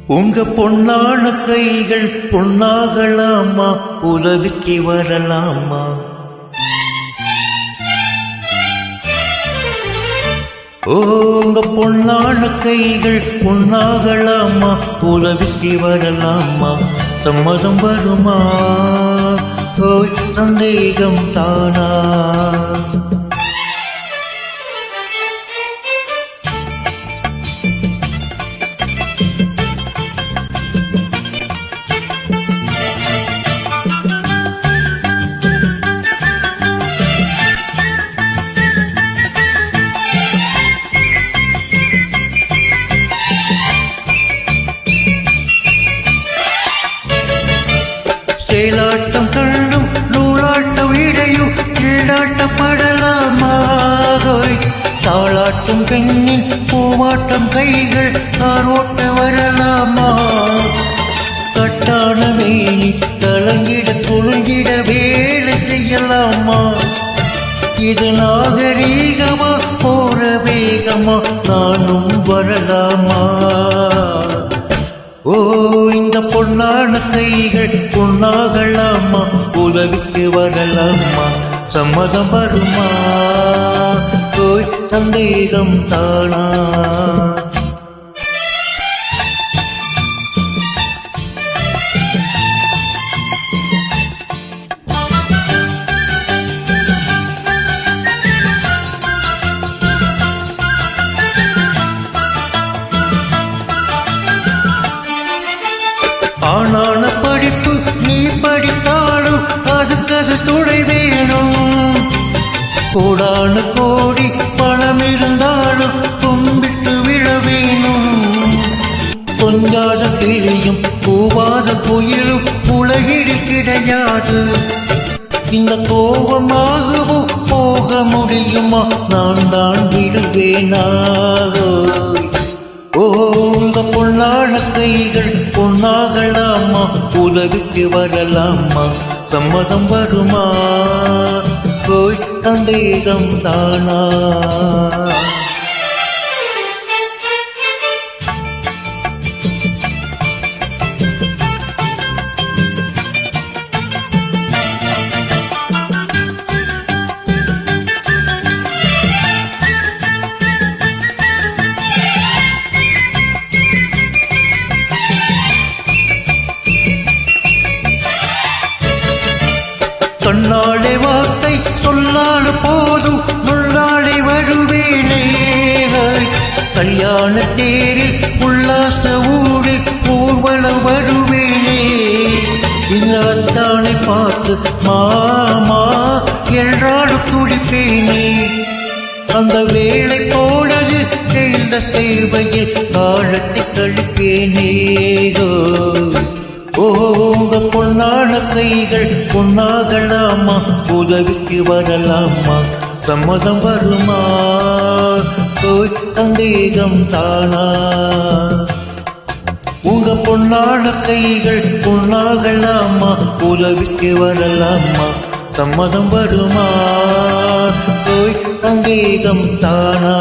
உங்க பொன்னான கைகள் பொன்னாகலாமா, உதவிக்கு வரலாமா? உங்க பொன்னான கைகள் பொன்னாகலாமா, உதவிக்கு வரலாமா? சம்மதம் வருமா? ஓய் சந்தேகம் தானா? சேலாட்டம் கண்ணும் நூலாட்டம் இடையும் கீழாட்டப்படலாமா? தாளாட்டும் பெண்ணின் பூவாட்டம் கைகள் காரோட்ட வரலாமா? கட்டான மேனி கலங்கிட குழுங்கிட வேலை செய்யலாமா? இது நாகரீகமா போற வேகமா, நானும் வரலாமா? இந்த பொன்னான கைகள் பொன்னாகலாமா, உதவிக்கு வரலாமா? சம்மதம் வருமா? சந்தேகம் தானா? ஆனான படிப்பு நீ படித்தாலும் அதுக்கு துணை வேணும். கோடான கோடி பணம் இருந்தாலும் கும்பிட்டு விழ வேணும். கொஞ்சாத கிளியும் பூவாத குயிலும் உலகில் கிடையாது. இந்த கோபமாகவோ போக முடியுமா? நான் தான் விடுவேனாக. உங்க பொன்னான கைகள் பொன்னாகலாமா, உதவிக்கு வரலாமா? சம்மதம் வருமா? சந்தேகம் தானா? சொன்னாலே வார்த்தை சொல்லாலும் போதும், முன்னாலே வருவேனே. கல்யாண தேரில் உல்லாச ஊரில் ஊர்வலம் வருவேனே. இந்த அத்தானை பார்த்து மாமா என்றாலும் துடிப்பேனே. அந்த வேளை போனது செய்த சேவையில் காலத்தை கழிப்பேனே. உங்க பொன்னான கைகள் பொன்னாகலாமா, உதவிக்கு வரலாமா? சம்மதம் வருமா? சந்தேகம் தானா? உங்க பொன்னான கைகள் பொன்னாகலாமா, உதவிக்கு வரலாமா? சம்மதம் வருமா? சந்தேகம் தானா?